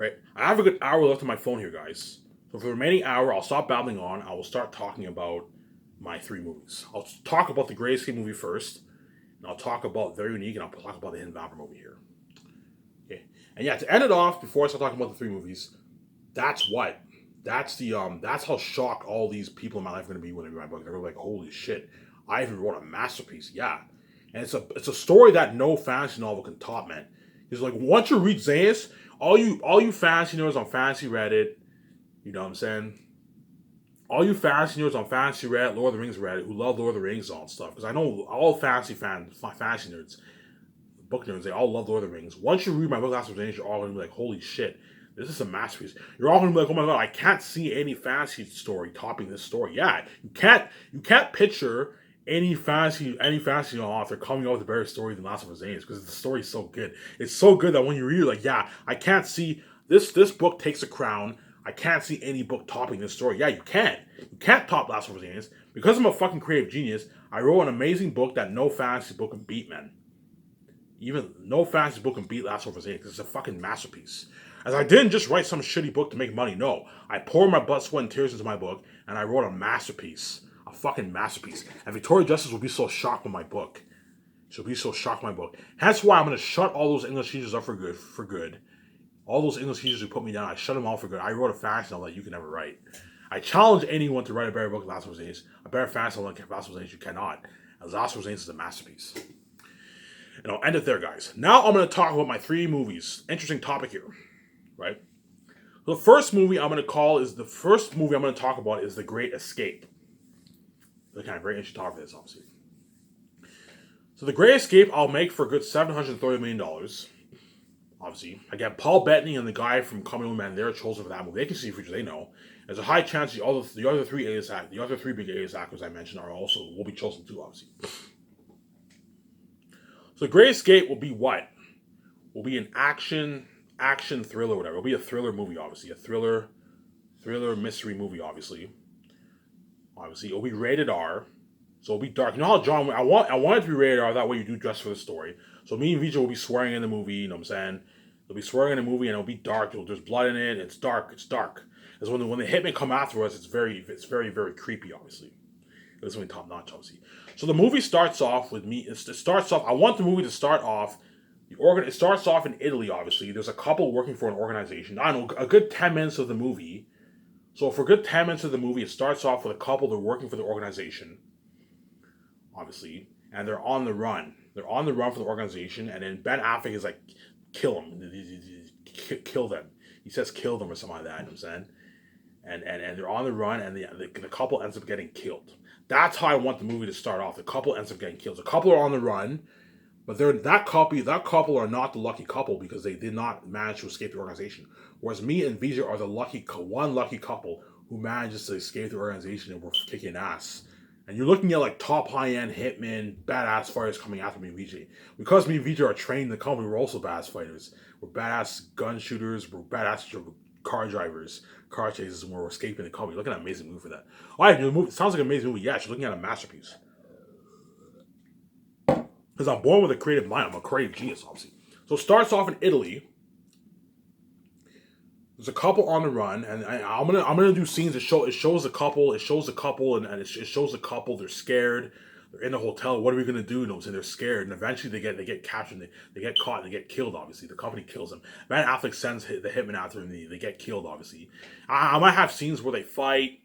right? I have a good hour left on my phone here, guys. So for the remaining hour, I'll stop babbling on. I will start talking about my three movies. I'll talk about the Grayscale movie first, and I'll talk about Very Unique, and I'll talk about the Hidden Vapor movie here. Okay, and yeah, to end it off, before I start talking about the three movies, that's what. That's how shocked all these people in my life are gonna be when they read my book. They're gonna be like, holy shit, I even wrote a masterpiece. Yeah. And it's a story that no fantasy novel can top, man. It's like once you read Zayas, all you fantasy nerds on fantasy Reddit, you know what I'm saying? All you fantasy nerds on fantasy Reddit, Lord of the Rings Reddit, who love Lord of the Rings and stuff, because I know all fantasy nerds, book nerds, they all love Lord of the Rings. Once you read my book, Last of Rings, you're all gonna be like, holy shit, this is a masterpiece. You're all gonna be like, oh my god, I can't see any fantasy story topping this story. Yeah, you can't picture any fantasy author coming out with a better story than Last of Us because the story is so good. It's so good that when you read it, like, yeah, I can't see this book takes a crown. I can't see any book topping this story. Yeah, you can. You can't top Last of Us because I'm a fucking creative genius. I wrote an amazing book that no fantasy book can beat, man. Even no fantasy book can beat Last of Us because it's a fucking masterpiece. As I didn't just write some shitty book to make money. No, I poured my blood, sweat, and tears into my book, and I wrote a masterpiece. A fucking masterpiece. And Victoria Justice will be so shocked with my book. She'll be so shocked with my book. That's why I'm gonna shut all those English teachers up for good. For good. All those English teachers who put me down, I shut them all for good. I wrote a fantasy novel that you can never write. I challenge anyone to write a better book than Last of Us. A better fantasy novel than Last of Us you cannot. As Last of Us is a masterpiece. And I'll end it there, guys. Now I'm gonna talk about my three movies. Interesting topic here, right? The first movie I'm gonna talk about is The Great Escape. The kind of great interesting topic this, obviously. So The Great Escape, I'll make for a good $730 million. Obviously, again, Paul Bettany and the guy from Coming Home Man, they're chosen for that movie. They can see the future, they know. There's a high chance the other three big A-list actors I mentioned will be chosen too, obviously. So The Great Escape will be what? Will be an action thriller, whatever. It'll be a thriller movie, obviously. A thriller mystery movie, obviously. Obviously, it'll be rated R. So it'll be dark. You know how John, I want it to be rated R, that way you do dress for the story. So me and Vijay will be swearing in the movie, you know what I'm saying? They'll be swearing in the movie and it'll be dark. There's blood in it, it's dark. Because when the hitmen come after us, it's very, very creepy, obviously. It's really top notch, obviously. So the movie starts off with me. I want the movie to start off. It starts off in Italy, obviously. There's a couple working for an organization. I don't know, a good 10 minutes of the movie. So for a good 10 minutes of the movie, it starts off with a couple that are working for the organization, obviously, and they're on the run. They're on the run for the organization, and then Ben Affleck is like, kill them. Kill them. He says kill them or something like that, you know what I'm saying? And they're on the run, and the couple ends up getting killed. That's how I want the movie to start off. The couple ends up getting killed. The couple are on the run, but that couple are not the lucky couple because they did not manage to escape the organization. Whereas me and Vijay are the one lucky couple who manages to escape the organization and we're kicking ass. And you're looking at like top high-end hitmen, badass fighters coming after me and Vijay. Because me and Vijay are trained in the company, we're also badass fighters. We're badass gun shooters, we're badass car drivers, car chases, and we're escaping the company. Look at an amazing movie for that. Alright, the movie it sounds like an amazing movie. Yeah, you're looking at a masterpiece. Because I'm born with a creative mind. I'm a creative genius, obviously. So it starts off in Italy. There's a couple on the run, and I'm gonna do scenes that shows the couple. It shows the couple, and it shows the couple. They're scared. They're in the hotel. What are we gonna do? You know, so they're scared, and eventually they get captured. They get caught. And they get killed. Obviously, the company kills them. Ben Affleck sends the hitman after them. They get killed. Obviously, I might have scenes where they fight.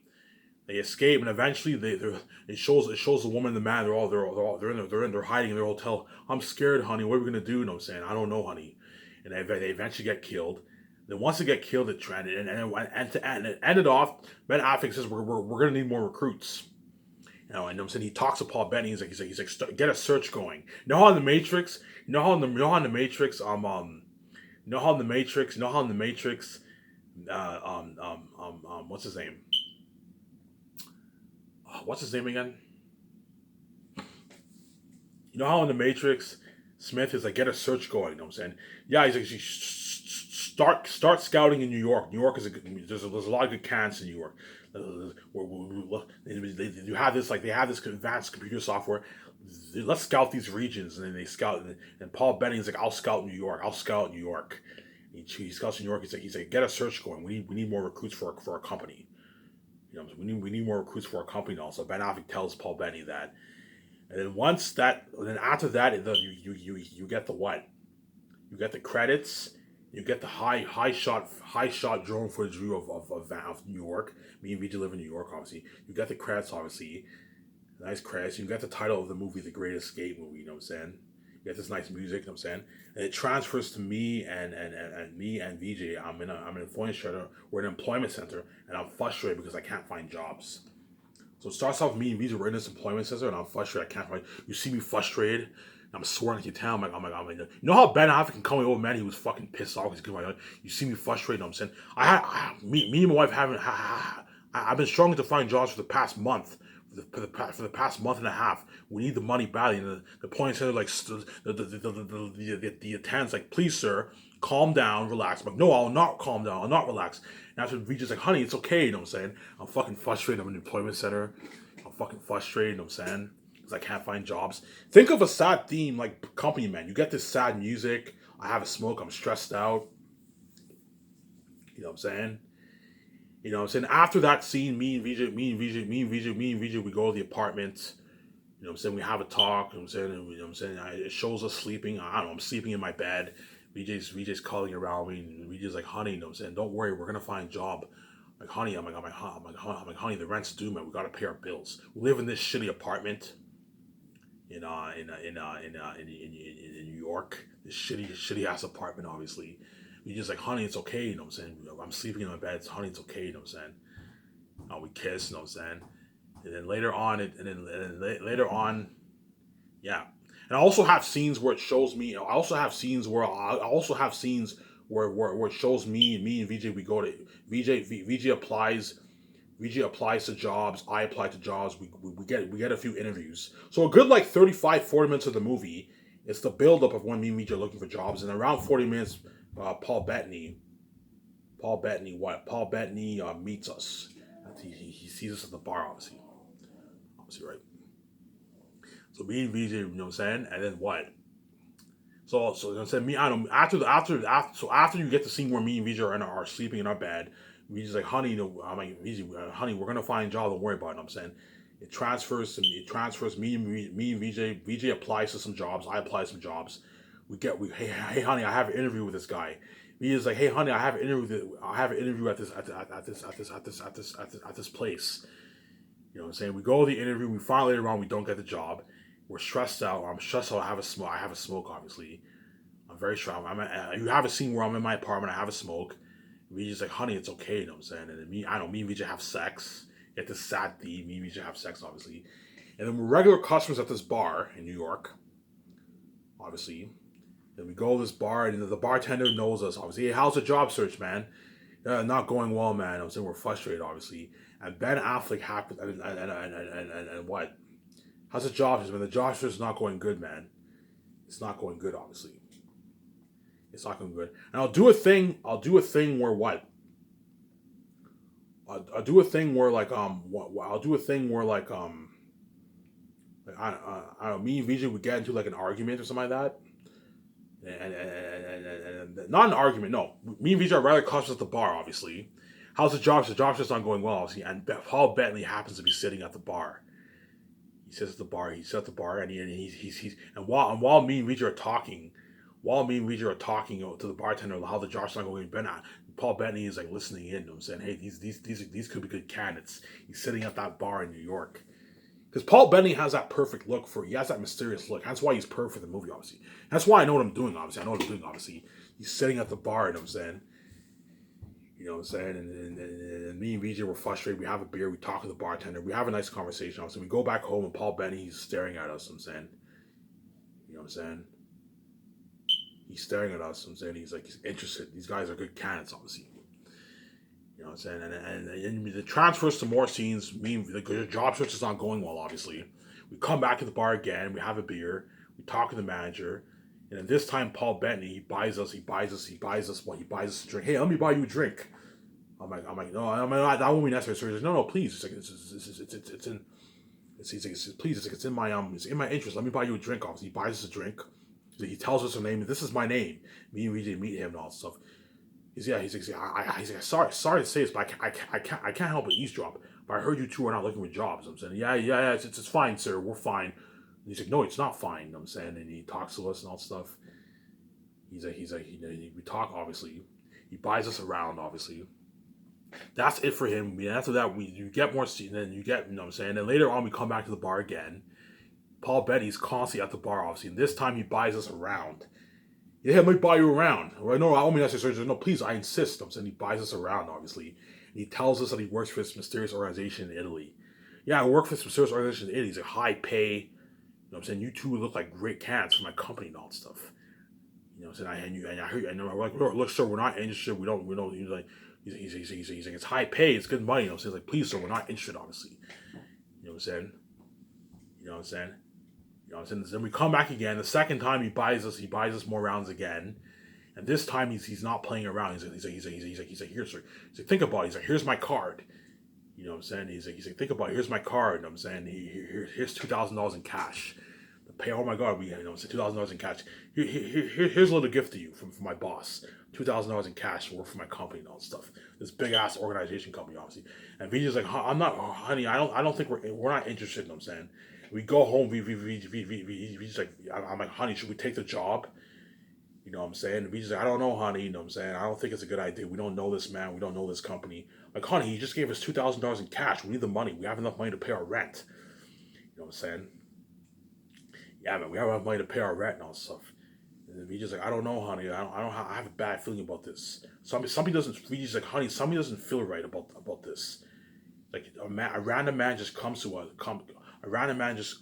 They escape, and eventually it shows the woman and the man. They're hiding in their hotel. I'm scared, honey. What are we gonna do? You know what I'm saying? I don't know, honey. And they eventually get killed. Then once they get killed, it ended off. Ben Affleck says we're gonna need more recruits. You know, and I'm saying he talks to Paul Bettany. He's like get a search going. You know how in the Matrix, what's his name? What's his name again? You know how in the Matrix, Smith is like, get a search going. You know what I'm saying? Yeah, he's like, start scouting in New York. New York is there's a lot of good cans in New York. They have this advanced computer software. Let's scout these regions, and then they scout. And Paul Bettany's like, I'll scout New York. He's got New York. He's like, get a search going. We need more recruits for our company. You know, we need more recruits for our company also. Ben Affleck tells Paul Bettany that, and then after that, you get the what? You get the credits. You get the high shot drone footage view of New York. Me and VJ live in New York, obviously. You get the credits, obviously. Nice credits. You get the title of the movie, The Great Escape movie. You know what I'm saying? You get this nice music. You know what I'm saying? And it transfers to me and me and VJ. I'm in an employment center. We're in an employment center, and I'm frustrated because I can't find jobs. So it starts off with me and VJ. We're in this employment center, and I'm frustrated. I can't find. You see me frustrated. I'm swearing at your town. You know how Ben Affleck can call me over, man? He was fucking pissed off. You see me frustrated. You know what I'm saying? Me and my wife I've been struggling to find jobs for the past month. For the past month and a half, we need the money badly. And the point center, like the attendants, like, please, sir, calm down, relax. I'm like, no, I'll not calm down. I'll not relax. And after VJ's like, honey, it's okay. You know what I'm saying? I'm fucking frustrated. I'm in an employment center. I'm fucking frustrated. You know what I'm saying? Because I can't find jobs. Think of a sad theme like Company Man. You get this sad music. I have a smoke. I'm stressed out. You know what I'm saying? You know what I'm saying? After that scene, me and VJ, we go to the apartment. You know what I'm saying? We have a talk. You know what I'm saying? It shows us sleeping. I don't know. I'm sleeping in my bed. VJ's calling around me. And VJ's like, honey, you know what I'm saying? Don't worry. We're going to find a job. Like, honey, I'm like, honey, the rent's due, man. We got to pay our bills. We live in this shitty apartment in New York. This shitty ass apartment, obviously. We just like, honey, it's okay, you know what I'm saying? I'm sleeping in my bed, it's, honey, it's okay, you know what I'm saying? We kiss, you know what I'm saying? And then later on, yeah. And I also have scenes where it shows me. I also have scenes where it shows me and VJ. We go to VJ applies. VJ applies to jobs. I apply to jobs. We get a few interviews. So a good like 35-40 minutes of the movie is the buildup of when me and VJ are looking for jobs, and around 40 minutes. Paul Bettany meets us. He sees us at the bar, obviously, right? So me and VJ, you know what I'm saying, and then what? So you know what I'm saying, me, I don't after you get the scene where me and VJ are sleeping in our bed, VJ's like, honey, you know, I'm like, VJ, honey, we're gonna find a job. Don't worry about it. You know what I'm saying. It transfers me and VJ. VJ applies to some jobs. I apply to some jobs. Hey honey, I have an interview with this guy. He is like, hey honey, I have an interview at this place. You know what I'm saying? We go to the interview, we find later on we don't get the job. We're stressed out. I'm stressed out. I have a smoke, obviously. I'm very strong. You have a scene where I'm in my apartment, I have a smoke. VJ's like, honey, it's okay, you know what I'm saying? And then me and VJ have sex. Get this sad theme, me and VJ have sex, obviously. And then we're regular customers at this bar in New York, obviously. Then we go to this bar, and the bartender knows us, obviously. Hey, how's the job search, man? Not going well, man. I'm saying we're frustrated, obviously. And Ben Affleck happened, and what? How's the job search, man? The job search is not going good, man. It's not going good, obviously. It's not going good. And I'll do a thing where what? I'll do a thing where like I don't know, me and VJ would get into like an argument or something like that. And not an argument, no. Me and VJ are rather cautious at the bar, obviously. How's the job? The job just not going well, obviously. And Paul Bettany happens to be sitting at the bar. He sits at the bar, and while me and VJ are talking, to the bartender how the job's not going, Paul Bettany is like listening in. You know what I'm saying, hey, these could be good candidates. He's sitting at that bar in New York. Because Paul Bettany has that perfect look he has that mysterious look. That's why he's perfect for the movie, obviously. That's why I know what I'm doing, obviously. He's sitting at the bar, you know what I'm saying? You know what I'm saying? And me and VJ were frustrated. We have a beer. We talk to the bartender. We have a nice conversation, obviously. We go back home, and Paul Bettany, he's staring at us, you know what I'm saying? You know what I'm saying? He's staring at us, you know what I'm saying? He's like, he's interested. These guys are good candidates, obviously. You know what I'm saying? And the transfers to more scenes mean the job search is not going well, obviously. We come back to the bar again. We have a beer. We talk to the manager. And then this time, Paul Bettany, he buys us a drink. Hey, let me buy you a drink. I'm like, no, that won't be necessary. So he's like, no, please. It's in my interest. Let me buy you a drink. Obviously, he buys us a drink. He tells us her name. This is my name. Me and VJ meet him and all that stuff. he's like, sorry to say this, but I can't help but eavesdrop. But I heard you two are not looking for jobs. I'm saying, yeah, it's fine, sir. We're fine. And he's like, no, it's not fine. I'm saying, and he talks to us and all stuff. We talk, obviously. He buys us around, obviously. That's it for him. After that, you get more, and then you get, you know what I'm saying. Then later on, we come back to the bar again. Paul Betty's constantly at the bar, obviously. And this time, he buys us around. Yeah, let me buy you around. Well, no, I don't mean that's your surgery. No, please, I insist. I'm saying he buys us around, obviously. And he tells us that he works for this mysterious organization in Italy. Yeah, I work for this mysterious organization in Italy. He's a high pay. You know what I'm saying? You two look like great candidates for my company and all that stuff. You know what I'm saying? I heard you, and I'm like, look, sir, we're not interested. We don't. He's like, he's like, it's high pay, it's good money. You know what I'm saying? He's like, please, sir, we're not interested, obviously. You know what I'm saying? You know what I'm saying? You know what I'm saying? Then we come back again. The second time he buys us more rounds again. And this time he's not playing around. He's like, here, sir. He's like, think about it. He's like, here's my card. You know what I'm saying? He's like, think about it. Here's my card. You know what I'm saying? Here's $2,000 in cash. The pay. Oh my God, it's $2,000 in cash. Here's a little gift to you from my boss. $2,000 in cash to work for my company and all that stuff. This big ass organization company, obviously. And VJ's like, I'm not, honey. I don't think we're not interested. You know what I'm saying? We go home. VJ's like, I'm like, honey, should we take the job? You know what I'm saying? VJ's like, I don't know, honey. You know what I'm saying? I don't think it's a good idea. We don't know this man. We don't know this company. Like, honey, he just gave us $2,000 in cash. We need the money. We have enough money to pay our rent. You know what I'm saying? Yeah, man, we have enough money to pay our rent and all that stuff. And VJ's like, I don't know, honey. I have a bad feeling about this. Somebody doesn't. VJ's like, honey, somebody doesn't feel right about this. Like a random man just comes to us. A random man just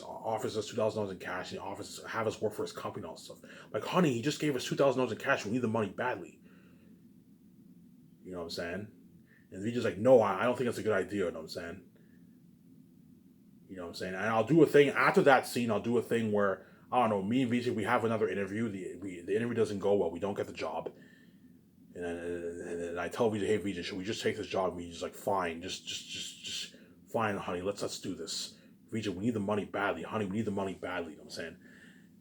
offers us $2,000 in cash and offers to have us work for his company and all that stuff. Like, honey, he just gave us $2,000 in cash. We need the money badly. You know what I'm saying? And VJ's like, no, I don't think that's a good idea. You know what I'm saying? You know what I'm saying? And I'll do a thing after that scene. I'll do a thing where, I don't know, me and VJ, we have another interview. The interview doesn't go well. We don't get the job. And I tell VJ, hey VJ, should we just take this job? And VJ's like, fine, just fine, honey. Let's do this. VJ, we need the money badly, honey. We need the money badly. You know what I'm saying?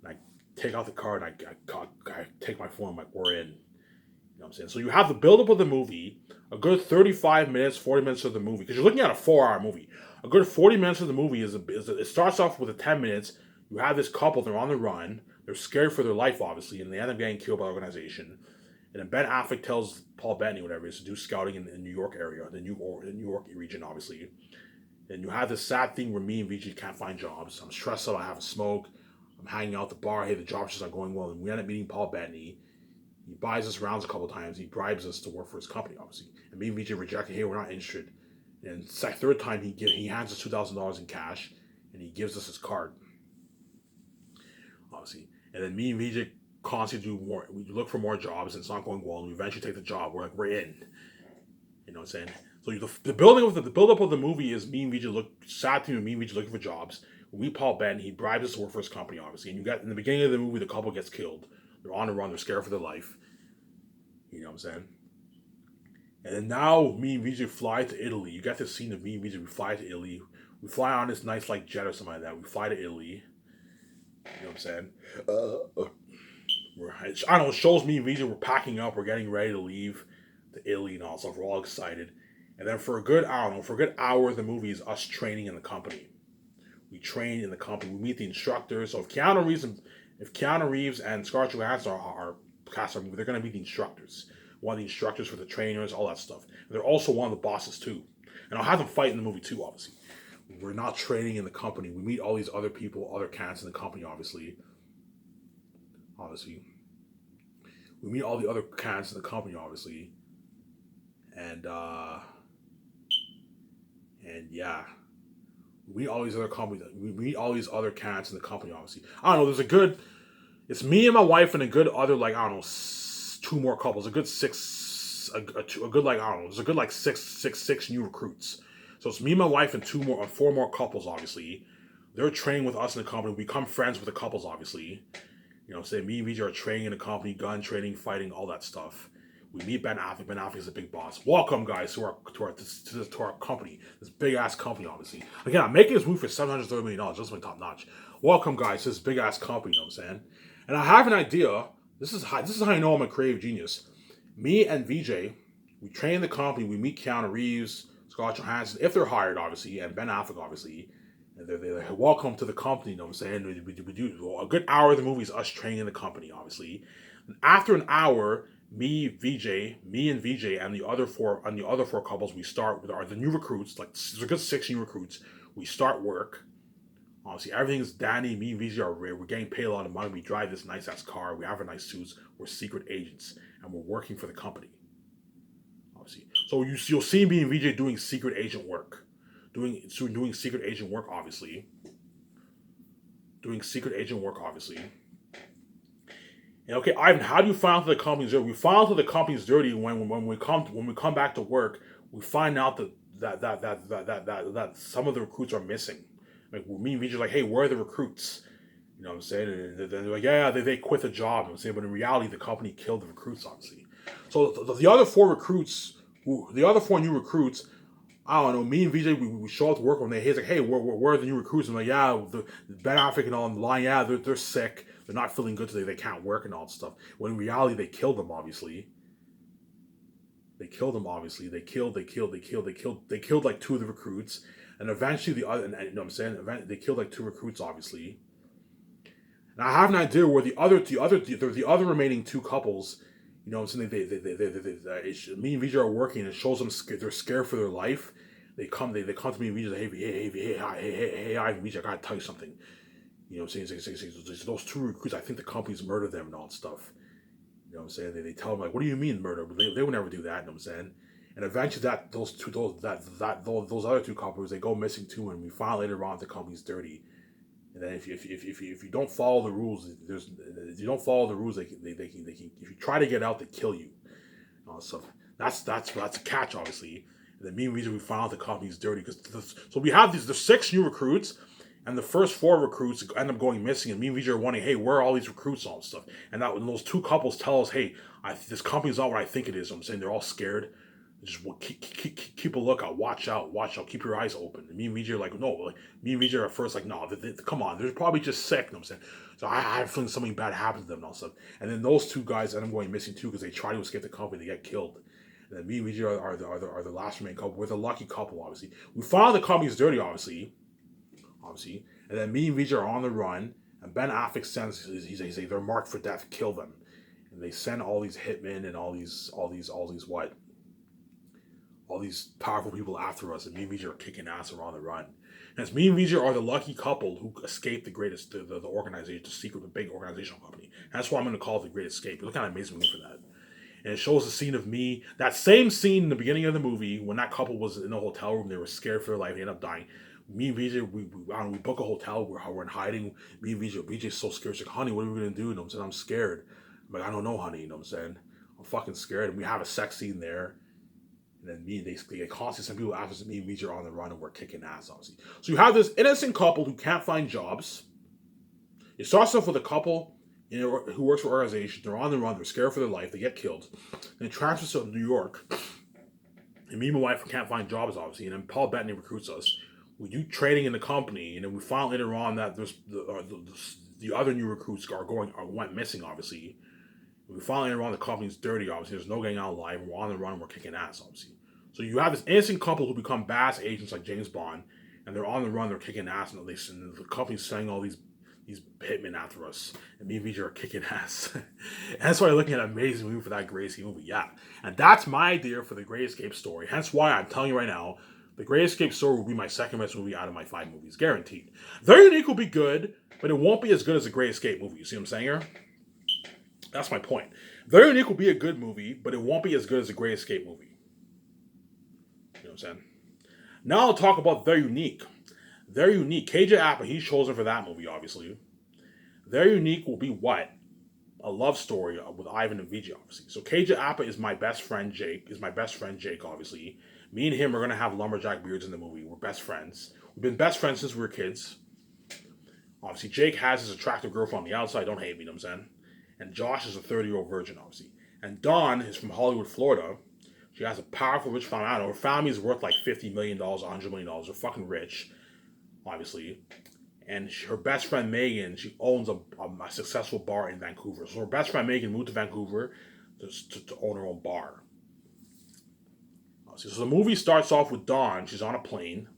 And I take out the card and I take my phone. I'm like, we're in. You know what I'm saying? So you have the buildup of the movie, a good 35 minutes, 40 minutes of the movie, because you're looking at a 4-hour movie. A good 40 minutes of the movie it starts off with 10 minutes. You have this couple, they're on the run, they're scared for their life, obviously, and they end up getting killed by the organization. And then Ben Affleck tells Paul Bettany, whatever, is to do scouting in the New York area, the New York region, obviously. And you have this sad thing where me and VJ can't find jobs. I'm stressed out, I have a smoke, I'm hanging out at the bar, hey, the job's just not going well. And we end up meeting Paul Bettany. He buys us rounds a couple times, he bribes us to work for his company, obviously. And me and VJ reject it, hey, we're not interested. And third time, he hands us $2,000 in cash, and he gives us his card, obviously. And then me and VJ constantly do more. We look for more jobs, and it's not going well. And we eventually take the job. We're in. You know what I'm saying? So the buildup of the movie is me and VJ looking for jobs. We meet Paul Bettany, he bribes us to work for his company, obviously. And you got in the beginning of the movie, the couple gets killed. They're on the run. They're scared for their life. You know what I'm saying? And then now me and VJ fly to Italy. You got this scene of me and VJ. We fly to Italy. We fly on this nice like jet or something like that. We fly to Italy. You know what I'm saying? I don't know. It shows me and VJ. We're packing up. We're getting ready to leave to Italy and all stuff. We're all excited. And then for a good hour, the movie is us training in the company. We train in the company. We meet the instructors. So if Keanu Reeves and Scarlett Johansson are cast on movie, they're going to be the instructors. One of the instructors for the trainers, all that stuff. And they're also one of the bosses too. And I'll have them fight in the movie too, obviously. We're not training in the company. We meet all these other people, other cats in the company, obviously. We meet all the other cats in the company, obviously. And yeah. We meet all these other companies. We meet all these other cats in the company, obviously. I don't know, it's me and my wife and a good other, like, I don't know, 2 more couples, there's a good like six new recruits. So it's me and my wife and 4 more couples, obviously. They're training with us in the company. We become friends with the couples, obviously. You know, say me and VJ are training in the company, gun training, fighting, all that stuff. We meet Ben Affleck. Ben Affleck is a big boss. Welcome, guys, to our company, this big ass company, obviously. Again, I'm making this movie for $730 million. Just my top notch. Welcome, guys, to this big ass company. You know what I'm saying? And I have an idea. This is how I know I'm a creative genius. Me and VJ, we train the company. We meet Keanu Reeves, Scott Johansson, if they're hired, obviously, and Ben Affleck, obviously. And they're like, welcome to the company. You know what I'm saying? We do a good hour of the movie is us training the company, obviously. And after an hour, me and VJ, and the other four couples, we start with the new recruits. Like there's a good 6 new recruits. We start work. Obviously, everything's Danny. Me and VJ are rare. We're getting paid a lot of money. We drive this nice ass car. We have our nice suits. We're secret agents, and we're working for the company. Obviously, so you'll see me and VJ doing secret agent work, doing secret agent work. Obviously, doing secret agent work. Obviously. And okay, Ivan, how do you find out that the company's dirty? We find out that the company's dirty when we come back to work. We find out that some of the recruits are missing. Like me and VJ are like, hey, where are the recruits? You know what I'm saying? And they're like, yeah, they quit the job. You know what I'm saying, but in reality, the company killed the recruits, obviously. So the other four recruits, the other four new recruits, I don't know. Me and VJ, we show up to work one day. He's like, hey, where are the new recruits? I'm like, yeah, the Ben Affleck and all on the line. Yeah, they're sick. They're not feeling good today. They can't work and all that stuff. When in reality, they killed them, obviously. They killed them, obviously. They killed like 2 of the recruits. And eventually the other, and you know what I'm saying? They killed like 2 recruits, obviously. And I have an idea where the other remaining 2 couples, you know what I'm saying? Me and VJ are working, and it shows them they're scared for their life. They come to me and VJ like, hey, VJ, I gotta tell you something. You know what I'm saying? Those 2 recruits, I think the company's murdered them and all that stuff. You know what I'm saying? They tell them like, what do you mean murder? They would never do that. You know what I'm saying? And eventually those other 2 couples, they go missing too, and we find later on the company's dirty. And then if you don't follow the rules, if you don't follow the rules, they can if you try to get out, they kill you. So that's a catch, obviously. And then me and we found out the company's dirty so we have the 6 new recruits, and the first 4 recruits end up going missing. And me and VJ are wondering, hey, where are all these recruits and all stuff? And that when those 2 couples tell us, hey, this company's not what I think it is. I'm saying they're all scared. Just keep a lookout, watch out, keep your eyes open. And me and VJ are like, no, like, me and VJ are at first like, no, come on, they're probably just sick, you know what I'm saying? So I have a feeling something bad happened to them and all stuff. And then those 2 guys end up going missing too because they try to escape the company, they get killed. And then me and VJ are the last remaining couple. We're the lucky couple, obviously. We found the company's dirty, obviously. And then me and VJ are on the run, and Ben Affleck sends, he's like, they're marked for death, kill them. And they send all these hitmen and all these powerful people after us, and me and VJ are kicking ass and we're on the run. And it's me and VJ are the lucky couple who escaped the organization, the big organizational company. And that's why I'm going to call it the Great Escape. It looked kind of amazing movie for that. And it shows the scene of me, that same scene in the beginning of the movie when that couple was in a hotel room. They were scared for their life. They ended up dying. Me and VJ, we book a hotel where we're in hiding. Me and VJ's so scared. She's like, honey, what are we going to do? And I'm saying, I'm scared. I'm like, I don't know, honey. You know what I'm saying? I'm fucking scared. And we have a sex scene there. And then they constantly send people after me and VJ are on the run, and we're kicking ass, obviously. So you have this innocent couple who can't find jobs. It starts off with a couple who works for an organization. They're on the run. They're scared for their life. They get killed. And it transfers to New York. And me and my wife can't find jobs, obviously. And then Paul Bettany recruits us. We do training in the company. And then we find later on that there's the other new recruits went missing, obviously. We finally around the company's dirty, obviously. There's no getting out alive. We're on the run. We're kicking ass, obviously. So you have this innocent couple who become badass agents like James Bond, and they're on the run. They're kicking ass, and the company's sending all these hitmen after us, and me and VJ are kicking ass. And that's why I'm looking at an amazing movie for that Great Escape movie. Yeah, and that's my idea for the Great Escape story. Hence why I'm telling you right now, the Great Escape story will be my second best movie out of my 5 movies, guaranteed. Very Unique will be good, but it won't be as good as the Great Escape movie. You see what I'm saying here? That's my point. Very Unique will be a good movie, but it won't be as good as the Great Escape movie. You know what I'm saying? Now I'll talk about Very Unique. Very Unique. KJ Apa, he's chosen for that movie, obviously. Very Unique will be what? A love story with Ivan and VJ, obviously. So KJ Apa is my best friend, Jake. Obviously. Me and him are going to have lumberjack beards in the movie. We're best friends. We've been best friends since we were kids. Obviously, Jake has his attractive girlfriend on the outside. Don't hate me, you know what I'm saying? And Josh is a 30-year-old virgin, obviously. And Dawn is from Hollywood, Florida. She has a powerful, rich family. I don't know. Her family is worth like $50 million, $100 million. They're fucking rich, obviously. and her best friend Megan, she owns a successful bar in Vancouver. So her best friend Megan moved to Vancouver to own her own bar. So the movie starts off with Dawn. She's on a plane.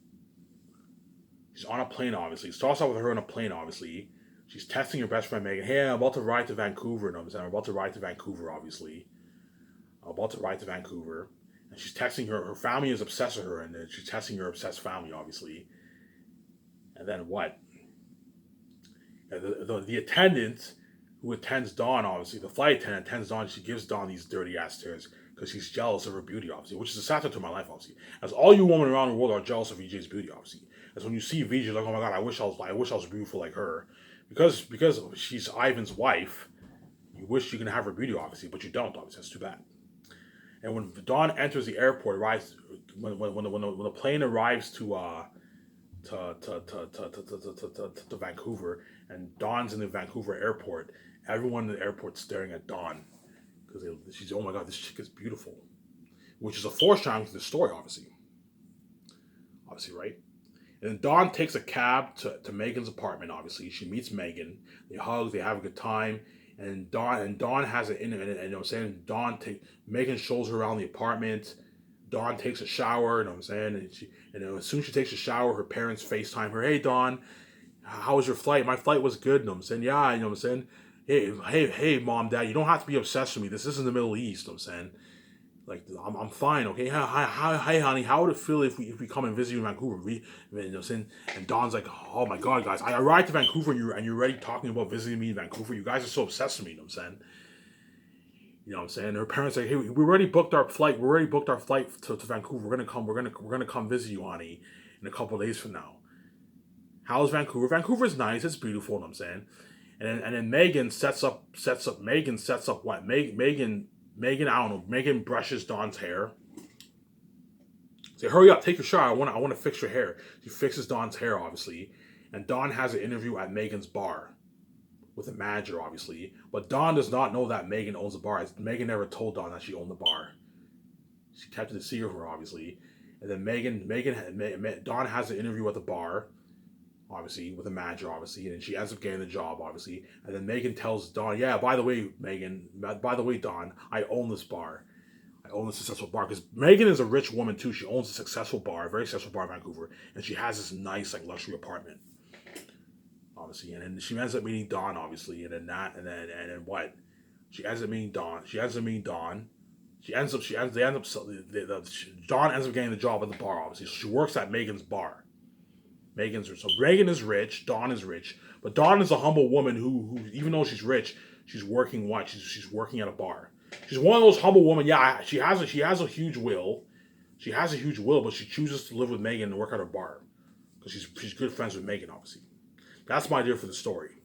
She's on a plane, obviously. It starts off with her on a plane, obviously. She's texting her best friend Megan, "Hey, I'm about to ride to Vancouver." No, I'm about to ride to Vancouver, obviously. I'm about to ride to Vancouver. And she's texting her. Her family is obsessed with her, and she's texting her obsessed family, obviously. And then what? The attendant who attends Dawn, obviously, the flight attendant attends Dawn. She gives Dawn these dirty ass stares because she's jealous of her beauty, obviously, which is a satire to my life, obviously. As all you women around the world are jealous of VJ's beauty, obviously. As when you see VJ, you're like, oh my god, I wish I was beautiful like her, because she's Ivan's wife. You wish you can have her beauty, obviously, but you don't, obviously. That's too bad. And when Dawn enters the airport, arrives when the plane arrives to Vancouver, and Dawn's in the Vancouver airport. Everyone in the airport's staring at Dawn because she's, oh my god, this chick is beautiful, which is a foreshadowing to the story, obviously, right? And then Dawn takes a cab to Megan's apartment. Obviously, she meets Megan. They hug. They have a good time. And Dawn has it in it. And you know what I'm saying? Megan shows her around the apartment. Dawn takes a shower. You know what I'm saying? And as soon as she takes a shower, her parents FaceTime her. Hey, Dawn, how was your flight? My flight was good. You know what I'm saying? Yeah, you know what I'm saying? Hey, mom, dad, you don't have to be obsessed with me. This isn't the Middle East. You know what I'm saying? Like, I'm fine, okay? Hi, honey. How would it feel if we come and visit you in Vancouver? You know what I'm saying? And Dawn's like, oh my god, guys, I arrived to Vancouver and you're already talking about visiting me in Vancouver. You guys are so obsessed with me. You know what I'm saying? You know what I'm saying? Her parents are like, hey, we already booked our flight. We already booked our flight to Vancouver. We're gonna come visit you, honey, in a couple of days from now. How's Vancouver? Vancouver's nice. It's beautiful. You know what I'm saying? And then Megan sets up what? Megan, I don't know. Megan brushes Dawn's hair. Say, hurry up, take your shower. I want to fix your hair. She fixes Dawn's hair, obviously, and Dawn has an interview at Megan's bar with a manager, obviously. But Dawn does not know that Megan owns the bar. Megan never told Dawn that she owned the bar. She kept it a secret from her, obviously. And then Dawn has an interview at the bar, obviously, with a manager, obviously, and she ends up getting the job, obviously. And then Megan tells Dawn, yeah, by the way, Dawn, I own this bar. I own a successful bar. Because Megan is a rich woman, too. She owns a successful bar, a very successful bar in Vancouver. And she has this nice, like, luxury apartment, obviously. And then she ends up meeting Dawn, obviously. And then what? She ends up meeting Dawn. Dawn ends up getting the job at the bar, obviously. So she works at Megan's bar. Megan is rich. Dawn is rich, but Dawn is a humble woman who even though she's rich, she's working what? She's working at a bar. She's one of those humble women. Yeah, she has a huge will. She has a huge will, but she chooses to live with Megan and work at her bar because she's good friends with Megan. Obviously, that's my idea for the story.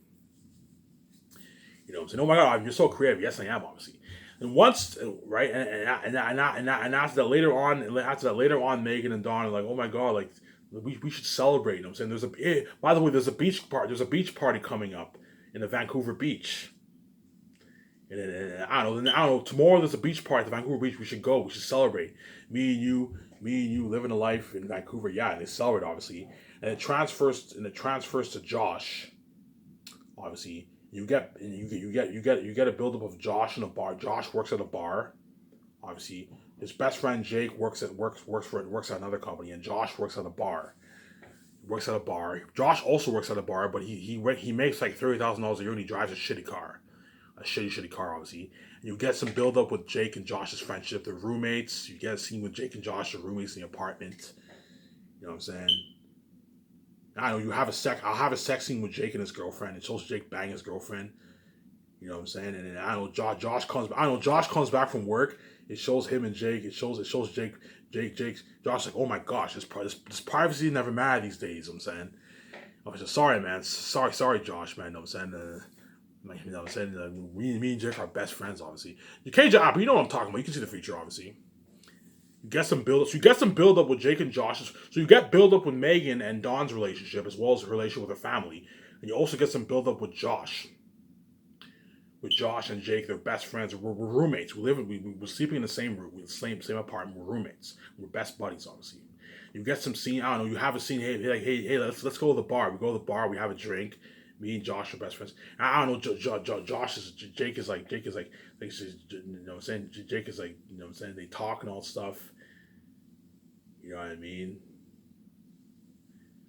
You know what I'm saying? Oh my god, you're so creative. Yes, I am. Obviously, and once right, and after that later on, Megan and Dawn are like, oh my god, like. We should celebrate. You know what I'm saying? By the way, there's a beach party coming up in the Vancouver beach. And I don't know. Tomorrow there's a beach party at the Vancouver beach. We should go. We should celebrate. Me and you living a life in Vancouver. Yeah, and they celebrate obviously. And it transfers to Josh. Obviously, you get a buildup of Josh in a bar. Josh works at a bar. Obviously, his best friend Jake works at another company, and Josh works at a bar. Josh also works at a bar, but he makes like $30,000 a year, and he drives a shitty car, obviously. And you get some build up with Jake and Josh's friendship. They're roommates. You get a scene with Jake and Josh, the roommates in the apartment. You know what I'm saying? I know I'll have a sex scene with Jake and his girlfriend. It shows Jake bang his girlfriend. You know what I'm saying? And then I know Josh comes back from work. It shows him and Jake. It shows Jake. Josh like, oh my gosh, this privacy never matter these days. You know what I'm saying, I was just sorry, man. Sorry, Josh, man. You know what I'm saying? You know what I'm saying? Me and Jake are best friends, obviously. You can't, but you know what I'm talking about. You can see the future, obviously. You get some build up. So you get some build up with Jake and Josh. So you get build up with Megan and Dawn's relationship as well as the relationship with her family, and you also get some build up with Josh. With Josh and Jake, they're best friends. We're roommates. We're sleeping in the same room, same apartment. We're roommates. We're best buddies, obviously. You get some scene. I don't know. You have a scene. Hey, let's go to the bar. We go to the bar. We have a drink. Me and Josh are best friends. I don't know. Josh is Jake is like you know what I'm saying. Jake is like you know what I'm saying. They talk and all stuff. You know what I mean.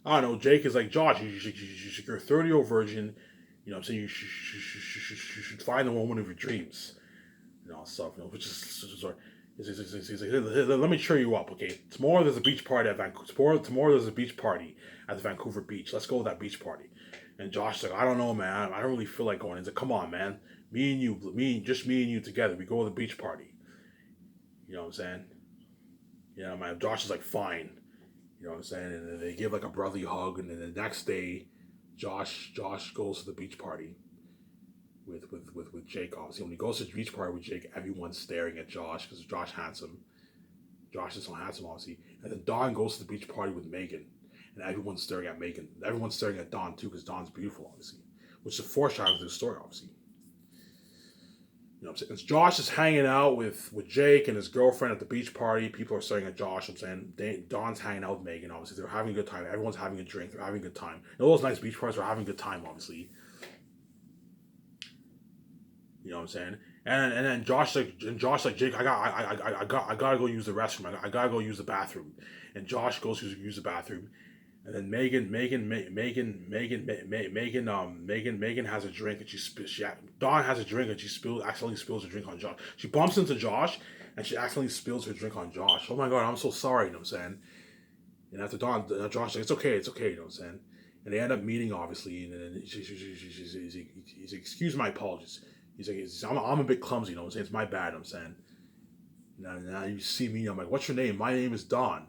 I don't know. Jake is like Josh. You're a 30-year-old virgin. You know what I'm saying. You should find the woman of your dreams. And all stuff. You know, which is sort. He's like, let me cheer you up, okay? Tomorrow there's a beach party at Vancouver. Tomorrow there's a beach party at the Vancouver beach. Let's go to that beach party. And Josh's like, I don't know, man. I don't really feel like going. He's like, come on, man. Just me and you together. We go to the beach party. You know what I'm saying? Yeah, man. Josh is like, fine. You know what I'm saying? And then they give like a brotherly hug. And then the next day, Josh goes to the beach party with Jake. Obviously, when he goes to the beach party with Jake, everyone's staring at Josh because Josh handsome. Josh is so handsome, obviously. And then Dawn goes to the beach party with Megan, and everyone's staring at Megan. Everyone's staring at Dawn too because Dawn's beautiful, obviously, which is a foreshadowing to the story, obviously. You know what I'm saying? As Josh is hanging out with Jake and his girlfriend at the beach party, people are staring at Josh. I'm saying Dawn's hanging out with Megan. Obviously, they're having a good time. Everyone's having a drink. They're having a good time. And all those nice beach parties are having a good time, obviously. You know what I'm saying? And then Josh like Jake, I gotta go use the restroom. I gotta go use the bathroom. And Josh goes to use the bathroom. And then Megan has a drink and Dawn has a drink and accidentally spills her drink on Josh. She bumps into Josh and she accidentally spills her drink on Josh. Oh my god, I'm so sorry, you know what I'm saying? And after Josh like, it's okay, you know what I'm saying? And they end up meeting obviously, and then he's like, excuse my apologies. He's like, I'm a bit clumsy, you know what I'm saying? It's my bad, I'm saying. Now you see me, I'm like, what's your name? My name is Don.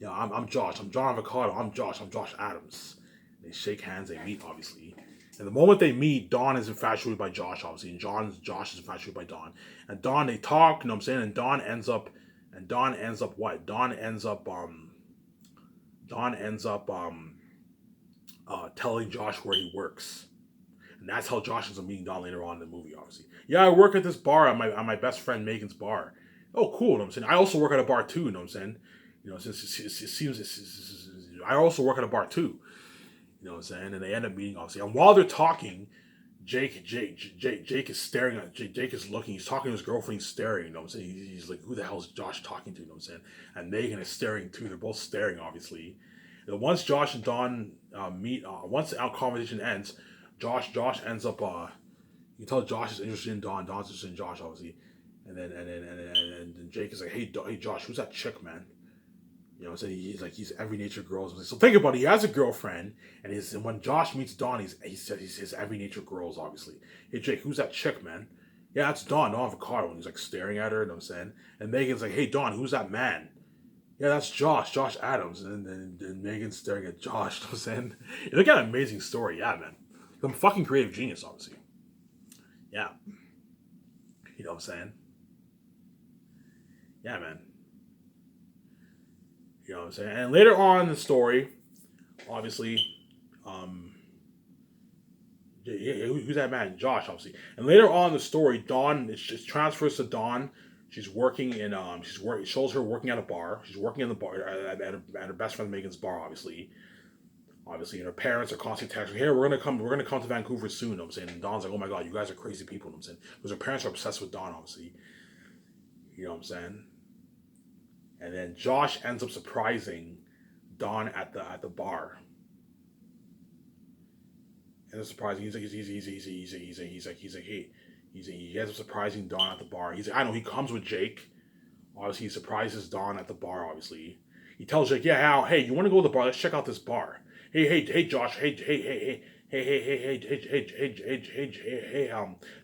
Yeah, I'm Josh. I'm John Avocado. I'm Josh Adams. And they shake hands, they meet, obviously. And the moment they meet, Dawn is infatuated by Josh, obviously, and Josh is infatuated by Dawn. And Dawn, they talk, you know what I'm saying? And Dawn ends up what? Dawn ends up telling Josh where he works. And that's how Josh ends up meeting Dawn later on in the movie, obviously. Yeah, I work at this bar at my best friend Megan's bar. Oh, cool, you know what I'm saying? I also work at a bar too, you know what I'm saying? You know, I also work at a bar too. You know what I'm saying? And they end up meeting, obviously. And while they're talking, Jake is staring at Jake is looking. He's talking to his girlfriend. He's staring. You know what I'm saying? He's like, who the hell is Josh talking to? You know what I'm saying? And Megan is staring too. They're both staring, obviously. And once Josh and Dawn meet, once our conversation ends, Josh ends up. You tell Josh is interested in Dawn. Dawn's interested in Josh, obviously. And then Jake is like, hey Josh, who's that chick, man? You know what I'm saying? He's every nature girls. So think about it. He has a girlfriend, and when Josh meets Dawn, he's his every nature girls, obviously. Hey Jake, who's that chick, man? Yeah, that's Dawn Avocado. And he's like staring at her, you know what I'm saying? And Megan's like, hey Dawn, who's that man? Yeah, that's Josh Adams. And Megan's staring at Josh, you know what I'm saying? Look at an amazing story, yeah, man. I'm a fucking creative genius, obviously. Yeah. You know what I'm saying? Yeah, man. You know what I'm saying? And later on in the story, obviously, who's that man? Josh, obviously. And later on in the story, Dawn, it just transfers to Dawn. She's working in, it shows her working at a bar. She's working in the bar, at her best friend Megan's bar, obviously. Obviously, and her parents are constantly texting, hey, we're gonna come to Vancouver soon, you know what I'm saying? And Dawn's like, oh my god, you guys are crazy people, you know what I'm saying? Because her parents are obsessed with Dawn, obviously. You know what I'm saying? And then Josh ends up surprising Dawn at the bar. And it's surprising. He ends up surprising Dawn at the bar. He's like, I know. He comes with Jake. Obviously, he surprises Dawn at the bar. Obviously, he tells Jake, yeah, Al, hey, you want to go to the bar? Let's check out this bar. Hey, Josh. Hey.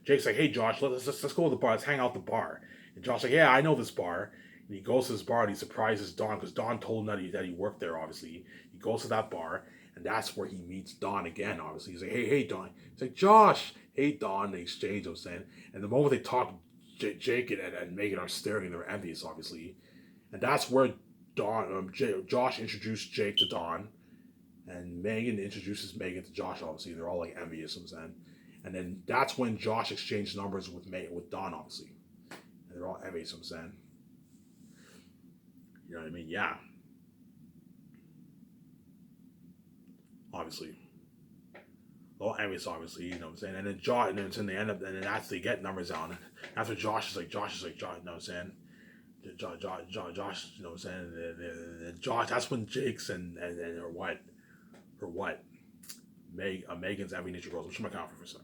Jake's like, hey, Josh, let's go to the bar. Let's hang out at the bar. And Josh's like, yeah, I know this bar. And he goes to this bar and he surprises Dawn because Dawn told him that he worked there, obviously. He goes to that bar and that's where he meets Dawn again, obviously. He's like, hey, Dawn. He's like, Josh. Hey, Dawn. They exchange, I'm saying. And the moment they talk, Jake and Megan are staring and they're envious, obviously. And that's where Josh introduced Jake to Dawn. And Megan introduces Megan to Josh, obviously. They're all like envious, I'm saying. And then that's when Josh exchanged numbers with Dawn, obviously. And they're all envious, I'm saying. You know what I mean? Yeah. obviously. Well, anyways, obviously, you know what I'm saying? And then Josh, and then they end up, and then after they get numbers down, after Josh is like, Josh, you know what I'm saying? Josh, you know what I'm saying? Josh, that's when Jake's or what? Megan's Every Nature Girls. I'm sure my count for a sec.